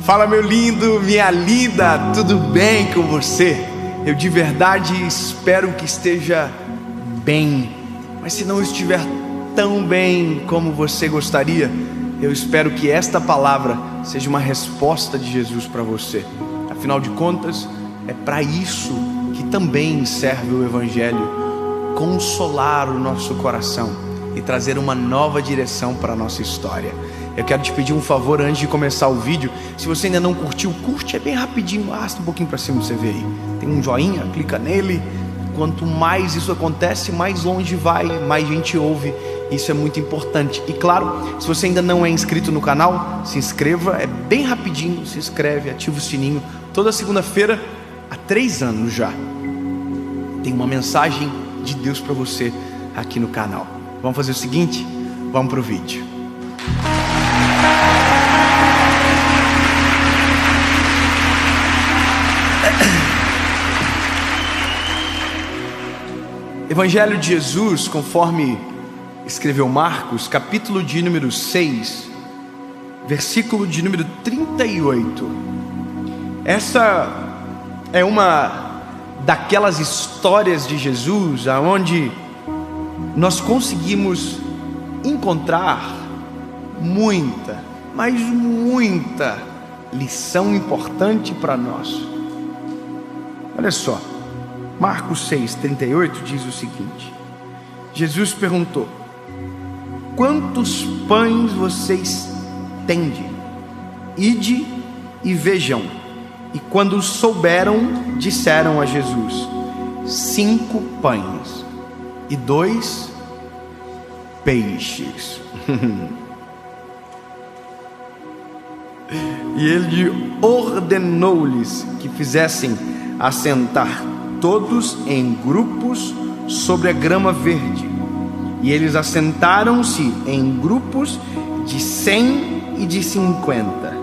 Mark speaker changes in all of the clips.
Speaker 1: Fala, meu lindo, minha linda, tudo bem com você? Eu de verdade espero que esteja bem, mas se não estiver tão bem como você gostaria, eu espero que esta palavra seja uma resposta de Jesus para você. Afinal de contas, é para isso que também serve o Evangelho: consolar o nosso coração e trazer uma nova direção para a nossa história. Eu quero te pedir um favor antes de começar o vídeo. Se você ainda não curtiu, curte, é bem rapidinho, arrasta um pouquinho para cima pra você ver aí. Tem um joinha, clica nele. Quanto mais isso acontece, mais longe vai, mais gente ouve. Isso é muito importante. E claro, se você ainda não é inscrito no canal, se inscreva, é bem rapidinho. Se inscreve, ativa o sininho. Toda segunda-feira, há 3 anos já, tem uma mensagem de Deus para você aqui no canal. Vamos fazer o seguinte? Vamos pro vídeo. Evangelho de Jesus, conforme escreveu Marcos, capítulo de número 6, versículo de número 38. Essa é uma daquelas histórias de Jesus aonde nós conseguimos encontrar muita, mas muita lição importante para nós. Olha só, Marcos 6:38 diz o seguinte: Jesus perguntou: quantos pães vocês tende? Ide e vejam. E quando souberam, disseram a Jesus: 5 pães e 2 peixes. E ele ordenou-lhes que fizessem assentar todos em grupos sobre a grama verde. E eles assentaram-se em grupos de 100 e de 50.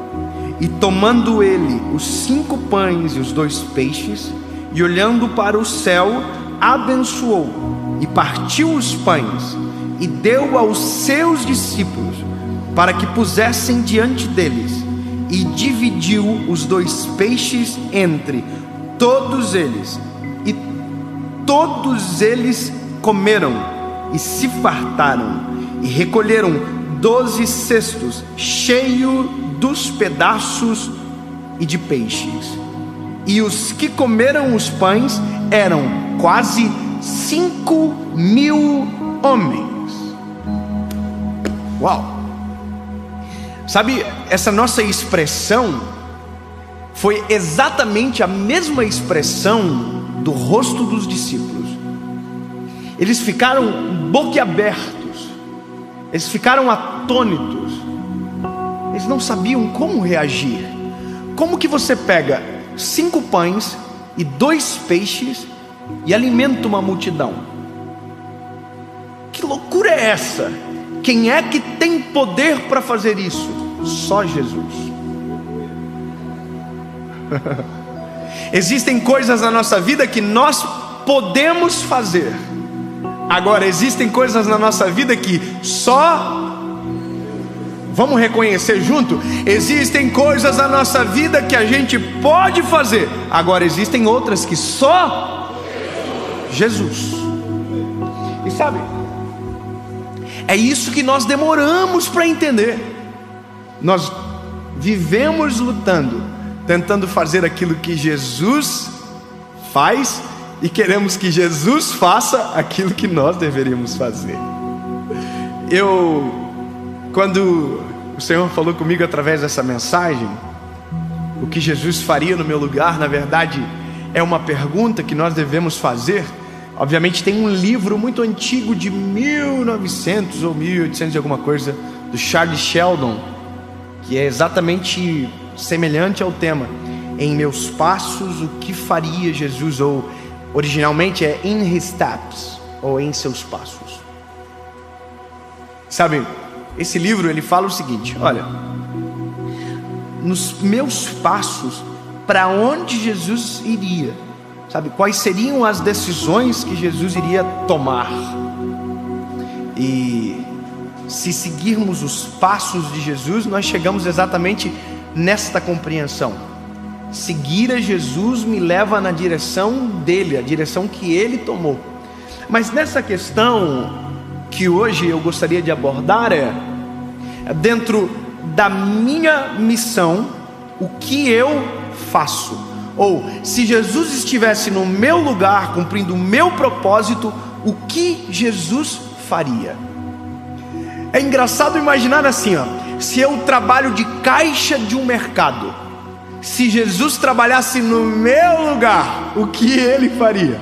Speaker 1: E tomando ele os 5 pães e os 2 peixes, e olhando para o céu, abençoou, e partiu os pães, e deu aos seus discípulos, para que pusessem diante deles, e dividiu os 2 peixes entre todos eles. E todos eles comeram e se fartaram, e recolheram 12 cestos cheios dos pedaços e de peixes. E os que comeram os pães eram quase 5.000 homens. Uau! Sabe, essa nossa expressão foi exatamente a mesma expressão do rosto dos discípulos. Eles ficaram boquiabertos, eles ficaram atônitos, eles não sabiam como reagir. Como que você pega 5 pães e 2 peixes e alimenta uma multidão? Que loucura é essa? Quem é que tem poder para fazer isso? Só Jesus. Existem coisas na nossa vida que nós podemos fazer. Agora, existem coisas na nossa vida que só... Vamos reconhecer junto? Existem coisas na nossa vida que a gente pode fazer. Agora, existem outras que só Jesus. E sabe, é isso que nós demoramos para entender. Nós vivemos lutando, tentando fazer aquilo que Jesus faz, e queremos que Jesus faça aquilo que nós deveríamos fazer. Quando o Senhor falou comigo através dessa mensagem, o que Jesus faria no meu lugar, na verdade, é uma pergunta que nós devemos fazer. Obviamente tem um livro muito antigo de 1900 ou 1800 e alguma coisa, do Charles Sheldon, que é exatamente semelhante ao tema: em meus passos, o que faria Jesus? Ou originalmente é In His Steps, ou em seus passos. Sabe, esse livro ele fala o seguinte: olha, nos meus passos, para onde Jesus iria? Sabe, quais seriam as decisões que Jesus iria tomar? E se seguirmos os passos de Jesus, nós chegamos exatamente nesta compreensão. Seguir a Jesus me leva na direção dele, a direção que ele tomou. Mas nessa questão que hoje eu gostaria de abordar é dentro da minha missão, o que eu faço? Ou se Jesus estivesse no meu lugar, cumprindo o meu propósito, o que Jesus faria? É engraçado imaginar assim, se eu trabalho de caixa de um mercado, se Jesus trabalhasse no meu lugar, o que ele faria?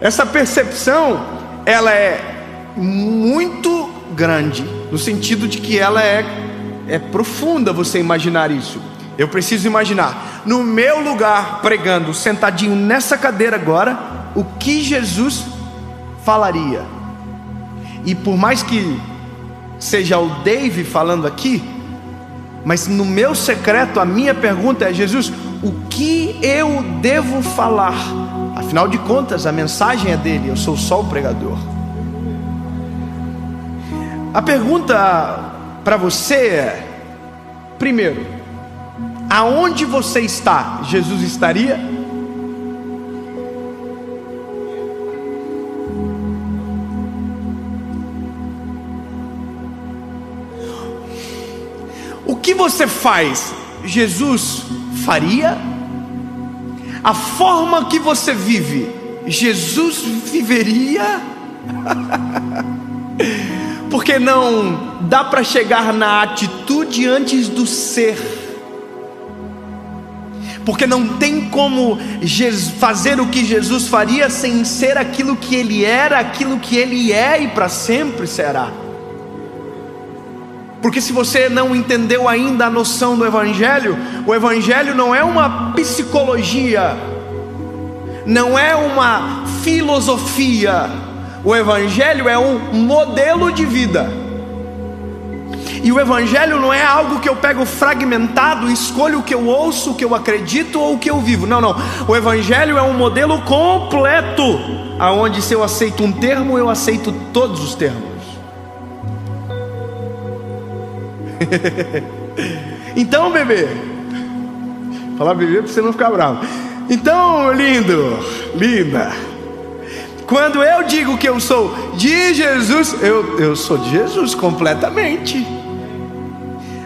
Speaker 1: Essa percepção, ela é muito grande, no sentido de que ela é profunda você imaginar isso. Eu preciso imaginar, no meu lugar, pregando, sentadinho nessa cadeira agora, o que Jesus falaria. E por mais que seja o Dave falando aqui, mas no meu secreto a minha pergunta é: Jesus, o que eu devo falar? Afinal de contas, a mensagem é dele, eu sou só o pregador. A pergunta para você é: primeiro, aonde você está, Jesus estaria? O que você faz, Jesus faria? A forma que você vive, Jesus viveria? Porque não dá para chegar na atitude antes do ser. Porque não tem como fazer o que Jesus faria sem ser aquilo que ele era, aquilo que ele é e para sempre será. Porque se você não entendeu ainda a noção do Evangelho, o Evangelho não é uma psicologia, não é uma filosofia, o Evangelho é um modelo de vida. E o Evangelho não é algo que eu pego fragmentado, escolho o que eu ouço, o que eu acredito ou o que eu vivo. Não, não. O Evangelho é um modelo completo, aonde se eu aceito um termo, eu aceito todos os termos. Então, bebê, falar bebê para você não ficar bravo. Então, lindo, linda, quando eu digo que eu sou de Jesus, eu sou de Jesus completamente.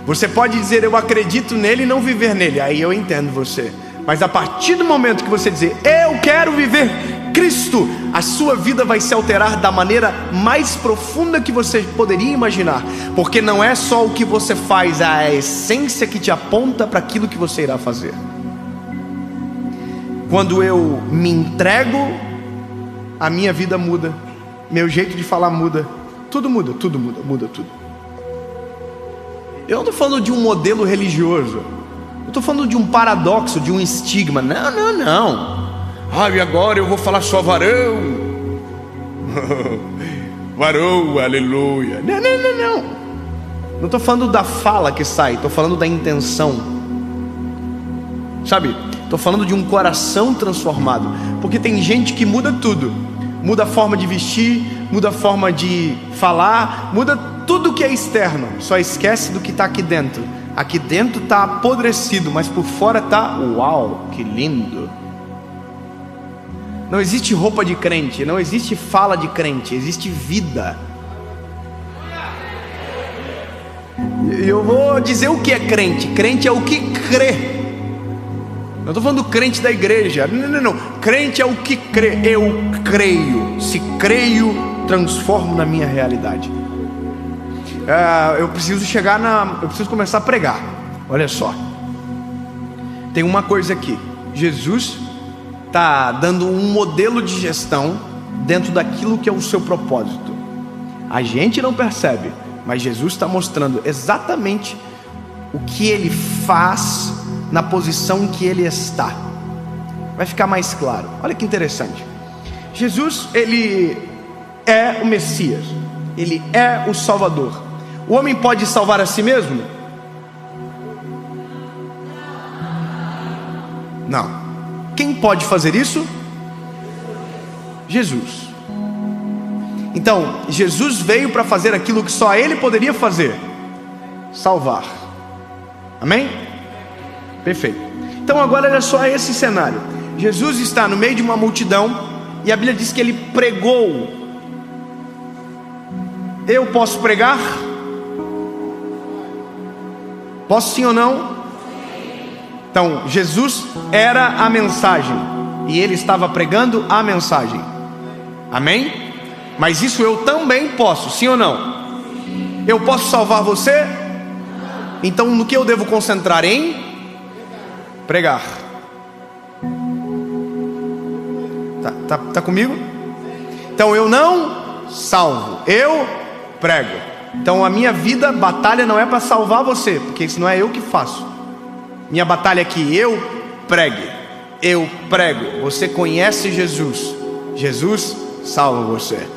Speaker 1: Você pode dizer eu acredito nele e não viver nele, aí eu entendo você. Mas a partir do momento que você dizer eu quero viver Cristo, a sua vida vai se alterar da maneira mais profunda que você poderia imaginar. Porque não é só o que você faz, é a essência que te aponta para aquilo que você irá fazer. Quando eu me entrego, a minha vida muda, meu jeito de falar muda, tudo muda, muda tudo. Eu não estou falando de um modelo religioso, eu estou falando de um paradoxo, de um estigma. Não. E agora eu vou falar só varão. Varão, aleluia. Não. Não estou falando da fala que sai, estou falando da intenção. Sabe? Estou falando de um coração transformado. Porque tem gente que muda tudo. Muda a forma de vestir, muda a forma de falar, muda tudo que é externo. Só esquece do que está aqui dentro. Aqui dentro está apodrecido, mas por fora está, uau, que lindo. Não existe roupa de crente, não existe fala de crente, existe vida. E eu vou dizer o que é crente. Crente é o que crê. Não estou falando do crente da igreja. Não. Crente é o que crê. Eu creio. Se creio, transformo na minha realidade. Eu preciso começar a pregar. Olha só. Tem uma coisa aqui. Jesus está dando um modelo de gestão dentro daquilo que é o seu propósito. A gente não percebe, mas Jesus está mostrando exatamente o que ele faz na posição que ele está. Vai ficar mais claro. Olha que interessante. Jesus, ele é o Messias, ele é o Salvador. O homem pode salvar a si mesmo? Não. Quem pode fazer isso? Jesus. Então, Jesus veio para fazer aquilo que só ele poderia fazer: salvar. Amém? Perfeito. Então agora olha só esse cenário. Jesus está no meio de uma multidão e a Bíblia diz que ele pregou. Eu posso pregar? Posso sim ou não? Então Jesus era a mensagem e ele estava pregando a mensagem. Amém? Mas isso eu também posso, sim ou não? Eu posso salvar você? Então no que eu devo concentrar? Em pregar. Tá comigo? Então eu não salvo, eu prego. Então a minha vida, batalha não é para salvar você, porque isso não é eu que faço. Minha batalha é que eu pregue. Eu prego. Você conhece Jesus, Jesus salva você.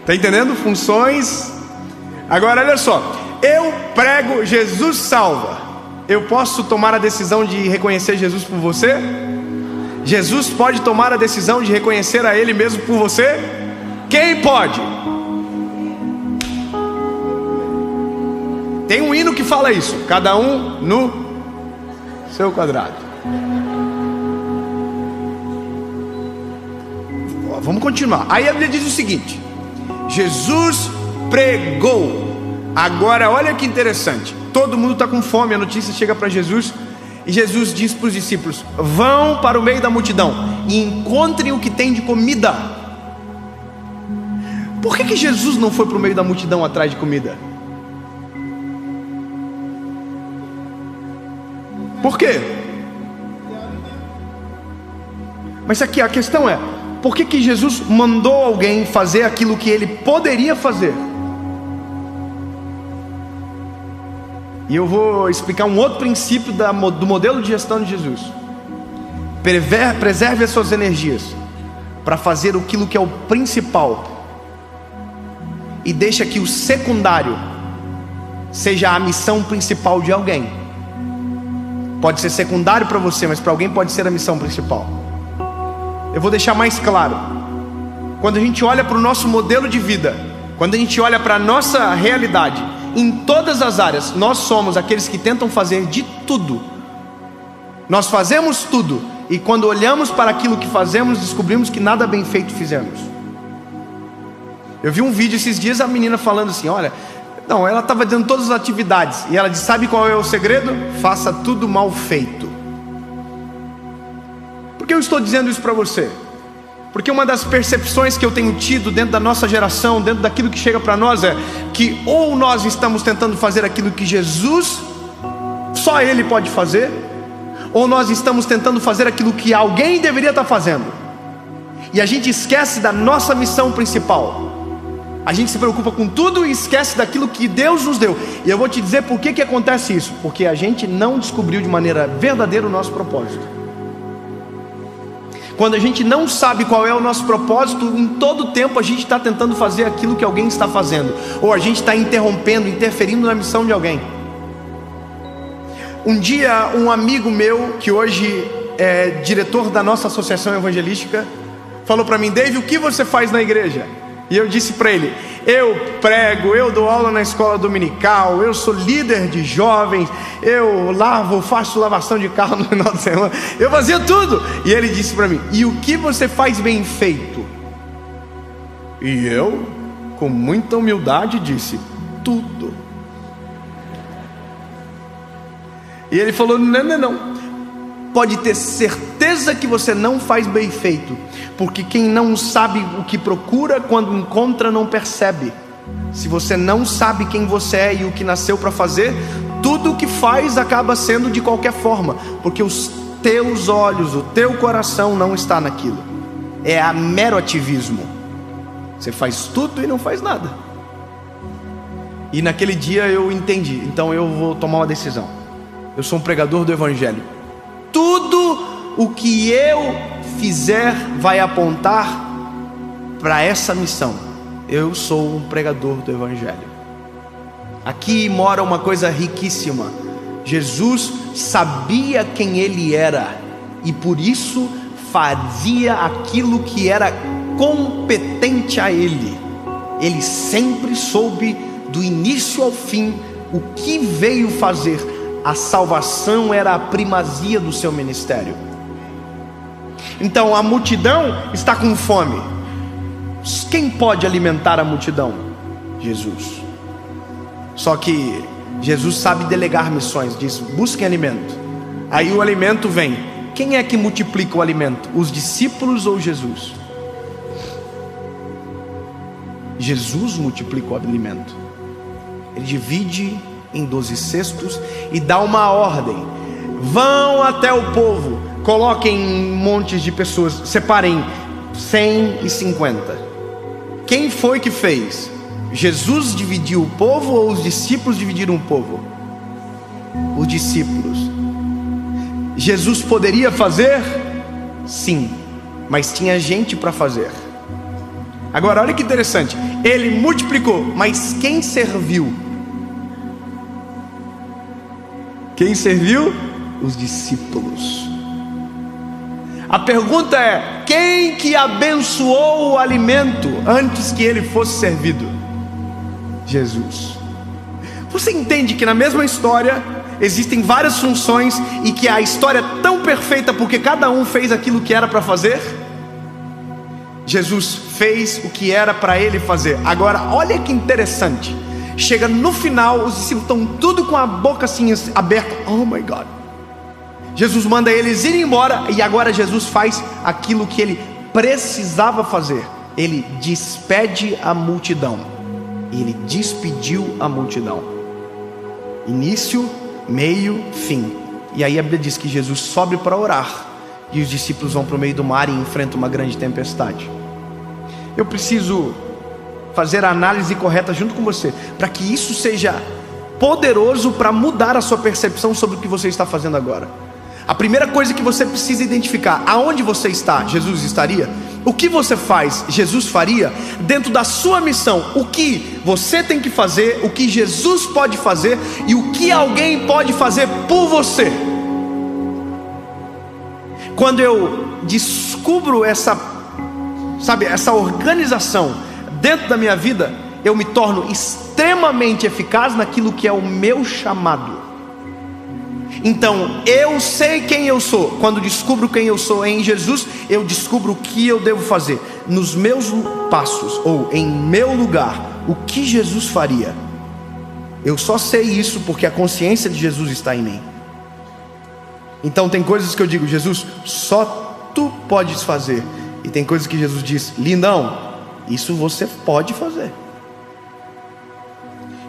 Speaker 1: Tá entendendo? Funções. Agora olha só, eu prego, Jesus salva. Eu posso tomar a decisão de reconhecer Jesus por você? Jesus pode tomar a decisão de reconhecer a Ele mesmo por você? Quem pode? Tem um hino que fala isso. Cada um no seu quadrado. Vamos continuar. Aí a Bíblia diz o seguinte: Jesus pregou. Agora olha que interessante. Todo mundo está com fome. A notícia chega para Jesus e Jesus diz para os discípulos: vão para o meio da multidão e encontrem o que tem de comida. Por que Jesus não foi para o meio da multidão atrás de comida? Por quê? Mas aqui a questão é: por que Jesus mandou alguém fazer aquilo que ele poderia fazer? E eu vou explicar um outro princípio do modelo de gestão de Jesus. Preserve as suas energias para fazer aquilo que é o principal, e deixa que o secundário seja a missão principal de alguém. Pode ser secundário para você, mas para alguém pode ser a missão principal. Eu vou deixar mais claro. Quando a gente olha para o nosso modelo de vida, quando a gente olha para a nossa realidade, em todas as áreas, nós somos aqueles que tentam fazer de tudo. Nós fazemos tudo, e quando olhamos para aquilo que fazemos, descobrimos que nada bem feito fizemos. Eu vi um vídeo esses dias, a menina falando assim, olha, não, ela estava dando todas as atividades, e ela disse, sabe qual é o segredo? Faça tudo mal feito. Por que eu estou dizendo isso para você? Porque uma das percepções que eu tenho tido dentro da nossa geração, dentro daquilo que chega para nós, é que ou nós estamos tentando fazer aquilo que Jesus, só Ele pode fazer, ou nós estamos tentando fazer aquilo que alguém deveria estar fazendo, e a gente esquece da nossa missão principal. A gente se preocupa com tudo e esquece daquilo que Deus nos deu. E eu vou te dizer por que acontece isso. Porque a gente não descobriu de maneira verdadeira o nosso propósito. Quando a gente não sabe qual é o nosso propósito, em todo tempo a gente está tentando fazer aquilo que alguém está fazendo, ou a gente está interrompendo, interferindo na missão de alguém. Um dia um amigo meu, que hoje é diretor da nossa associação evangelística, falou para mim, Dave, o que você faz na igreja? E eu disse para ele, eu prego, eu dou aula na escola dominical, eu sou líder de jovens, eu faço lavação de carro no final de semana, eu fazia tudo. E ele disse para mim, e o que você faz bem feito? E eu, com muita humildade, disse, tudo. E ele falou, não, pode ter certeza que você não faz bem feito, porque quem não sabe o que procura, quando encontra não percebe. Se você não sabe quem você é e o que nasceu para fazer, tudo o que faz acaba sendo de qualquer forma, porque os teus olhos, o teu coração não está naquilo. É a mero ativismo. Você faz tudo e não faz nada. E naquele dia eu entendi, então eu vou tomar uma decisão. Eu sou um pregador do Evangelho. Tudo o que eu fizer vai apontar para essa missão. Eu sou um pregador do Evangelho. Aqui mora uma coisa riquíssima. Jesus sabia quem Ele era, e por isso fazia aquilo que era competente a Ele. Ele sempre soube do início ao fim o que veio fazer, A salvação era a primazia do seu ministério. Então a multidão está com fome. Quem pode alimentar a multidão? Jesus. Só que Jesus sabe delegar missões. Diz: busquem alimento. Aí o alimento vem. Quem é que multiplica o alimento? Os discípulos ou Jesus? Jesus multiplica o alimento. Ele divide em 12 cestos e dá uma ordem: vão até o povo, coloquem montes de pessoas, separem 150. Quem foi que fez? Jesus dividiu o povo ou os discípulos dividiram o povo? Os discípulos. Jesus poderia fazer? Sim, mas tinha gente para fazer. Agora olha que interessante, ele multiplicou, mas quem serviu? Quem serviu? Os discípulos. A pergunta é: quem que abençoou o alimento antes que ele fosse servido? Jesus. Você entende que na mesma história existem várias funções e que a história é tão perfeita porque cada um fez aquilo que era para fazer? Jesus fez o que era para ele fazer. Agora olha que interessante, chega no final, os discípulos estão tudo com a boca assim aberta. Oh my God. Jesus manda eles irem embora e agora Jesus faz aquilo que ele precisava fazer. Ele despede a multidão. Ele despediu a multidão. Início, meio, fim. E aí a Bíblia diz que Jesus sobe para orar e os discípulos vão para o meio do mar e enfrentam uma grande tempestade. Eu preciso fazer a análise correta junto com você, para que isso seja poderoso para mudar a sua percepção sobre o que você está fazendo agora. A primeira coisa que você precisa identificar: aonde você está, Jesus estaria. O que você faz, Jesus faria. Dentro da sua missão, o que você tem que fazer, o que Jesus pode fazer e o que alguém pode fazer por você. Quando eu descubro essa organização dentro da minha vida, eu me torno extremamente eficaz naquilo que é o meu chamado. Então eu sei quem eu sou. Quando descubro quem eu sou em Jesus, eu descubro o que eu devo fazer nos meus passos, ou em meu lugar, o que Jesus faria. Eu só sei isso porque a consciência de Jesus está em mim. Então tem coisas que eu digo: Jesus, só tu podes fazer. E tem coisas que Jesus diz: lindão, isso você pode fazer.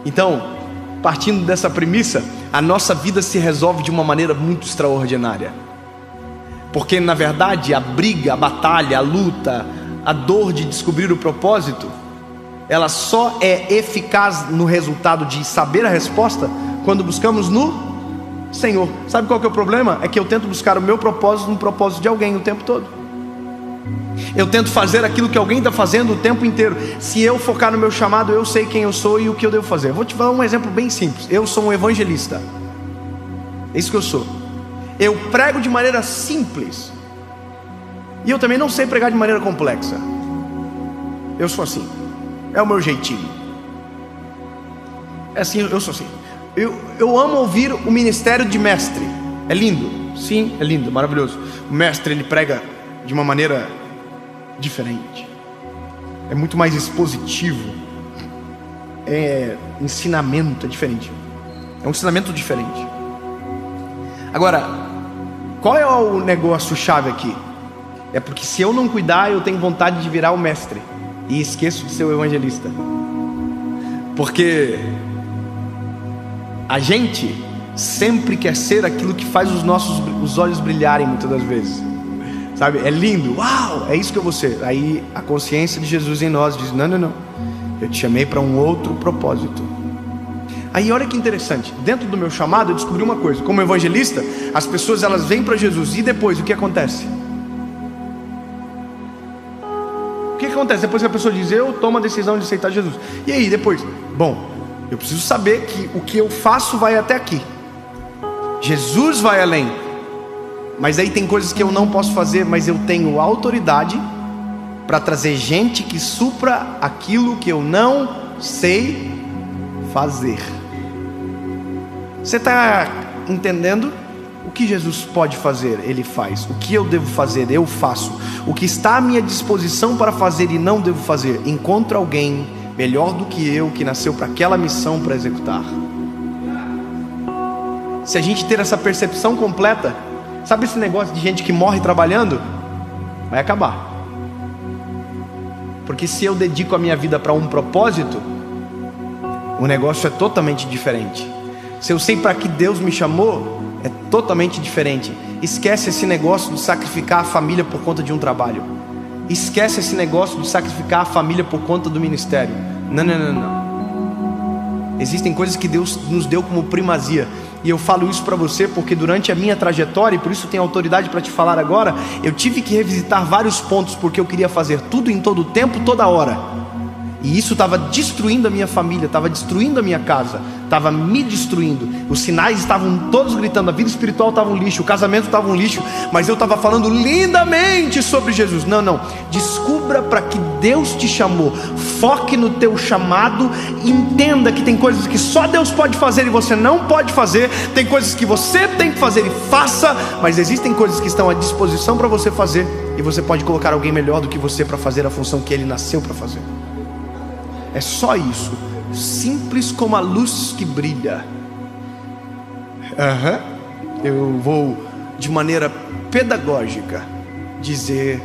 Speaker 1: Então, partindo dessa premissa, a nossa vida se resolve de uma maneira muito extraordinária. Porque na verdade a briga, a batalha, a luta, a dor de descobrir o propósito, ela só é eficaz no resultado de saber a resposta quando buscamos no Senhor. Sabe qual que é o problema? É que eu tento buscar o meu propósito no propósito de alguém o tempo todo. Eu tento fazer aquilo que alguém está fazendo o tempo inteiro. Se eu focar no meu chamado, eu sei quem eu sou e o que eu devo fazer. Vou te dar um exemplo bem simples. Eu sou um evangelista. É isso que eu sou. Eu prego de maneira simples. E eu também não sei pregar de maneira complexa. Eu sou assim. É o meu jeitinho. É assim, eu sou assim. Eu amo ouvir o ministério de mestre. É lindo. Sim, é lindo, maravilhoso. O mestre, ele prega de uma maneira diferente. É muito mais expositivo. É ensinamento, é diferente. É um ensinamento diferente. Agora, qual é o negócio chave aqui? É porque se eu não cuidar, eu tenho vontade de virar o mestre e esqueço de ser o evangelista. Porque a gente sempre quer ser aquilo que faz os olhos brilharem muitas das vezes. Sabe, é lindo, uau, é isso que eu vou ser. Aí a consciência de Jesus em nós diz: não, eu te chamei para um outro propósito. Aí olha que interessante, dentro do meu chamado eu descobri uma coisa: como evangelista, as pessoas elas vêm para Jesus e depois o que acontece? O que acontece depois que a pessoa diz: eu tomo a decisão de aceitar Jesus? E aí depois? Bom, eu preciso saber que o que eu faço vai até aqui. Jesus vai além. Mas aí tem coisas que eu não posso fazer, mas eu tenho autoridade para trazer gente que supra aquilo que eu não sei fazer. Você está entendendo o que Jesus pode fazer, Ele faz. O que eu devo fazer, eu faço. O que está à minha disposição para fazer e não devo fazer, encontro alguém melhor do que eu, que nasceu para aquela missão para executar. Se a gente ter essa percepção completa, sabe esse negócio de gente que morre trabalhando? Vai acabar. Porque se eu dedico a minha vida para um propósito, o negócio é totalmente diferente. Se eu sei para que Deus me chamou, é totalmente diferente. Esquece esse negócio de sacrificar a família por conta de um trabalho. Esquece esse negócio de sacrificar a família por conta do ministério. Não. Existem coisas que Deus nos deu como primazia. E eu falo isso para você porque durante a minha trajetória, e por isso tenho autoridade para te falar agora, eu tive que revisitar vários pontos, porque eu queria fazer tudo em todo o tempo, toda hora. E isso estava destruindo a minha família, estava destruindo a minha casa, estava me destruindo. Os sinais estavam todos gritando, a vida espiritual estava um lixo, o casamento estava um lixo, mas eu estava falando lindamente sobre Jesus. Não, descubra para que Deus te chamou, foque no teu chamado, entenda que tem coisas que só Deus pode fazer e você não pode fazer, tem coisas que você tem que fazer e faça, mas existem coisas que estão à disposição para você fazer, e você pode colocar alguém melhor do que você para fazer a função que ele nasceu para fazer. É só isso, simples como a luz que brilha. Eu vou de maneira pedagógica dizer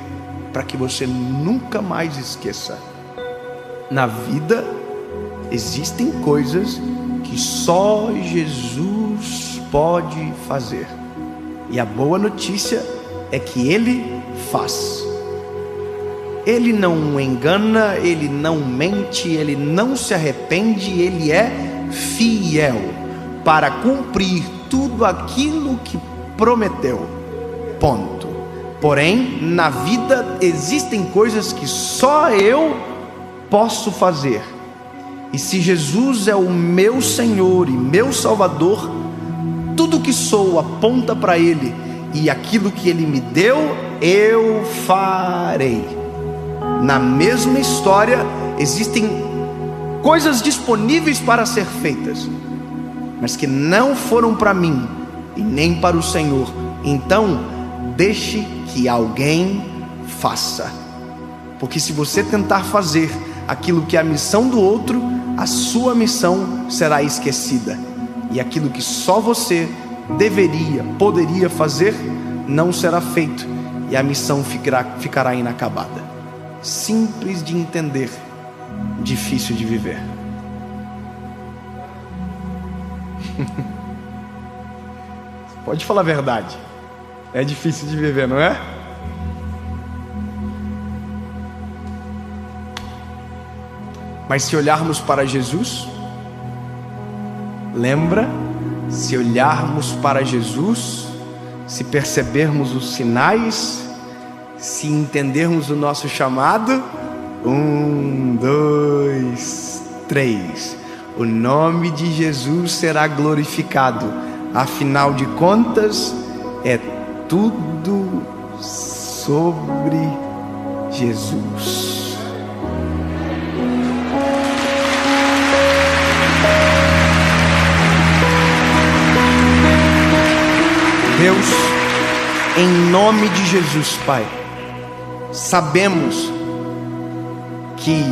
Speaker 1: para que você nunca mais esqueça: na vida existem coisas que só Jesus pode fazer, e a boa notícia é que Ele faz. Ele não engana, Ele não mente, Ele não se arrepende, Ele é fiel para cumprir tudo aquilo que prometeu. Ponto. Porém, na vida existem coisas que só eu posso fazer. E se Jesus é o meu Senhor e meu Salvador, tudo que sou aponta para Ele, e aquilo que Ele me deu, eu farei. Na mesma história, existem coisas disponíveis para ser feitas, mas que não foram para mim e nem para o Senhor. Então, deixe que alguém faça. Porque se você tentar fazer aquilo que é a missão do outro, a sua missão será esquecida. E aquilo que só você poderia fazer, não será feito, e a missão ficará inacabada. Simples de entender, difícil de viver. Pode falar a verdade, é difícil de viver, não é? Mas se olharmos para Jesus, lembra? Se olharmos para Jesus, se percebermos os sinais, se entendermos o nosso chamado, 1, 2, 3, o nome de Jesus será glorificado. Afinal de contas, é tudo sobre Jesus. Deus, em nome de Jesus, Pai, sabemos que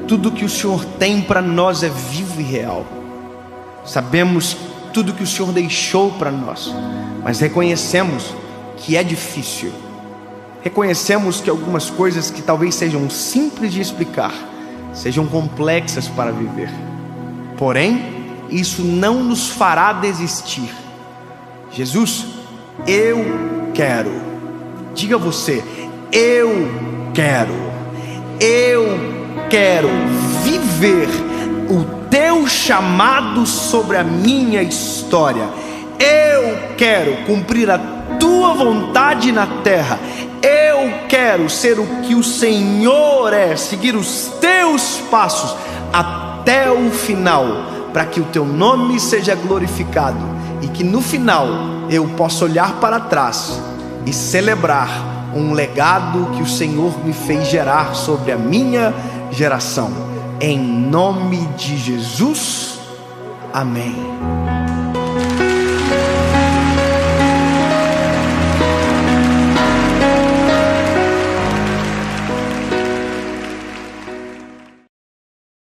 Speaker 1: tudo que o Senhor tem para nós é vivo e real. Sabemos tudo que o Senhor deixou para nós, mas reconhecemos que é difícil. Reconhecemos que algumas coisas que talvez sejam simples de explicar, sejam complexas para viver. Porém, isso não nos fará desistir. Jesus, eu quero. Diga você: eu quero viver o teu chamado sobre a minha história. Eu quero cumprir a tua vontade na terra. Eu quero ser o que o Senhor é, seguir os teus passos até o final, para que o teu nome seja glorificado e que no final eu possa olhar para trás e celebrar um legado que o Senhor me fez gerar sobre a minha geração. Em nome de Jesus, amém.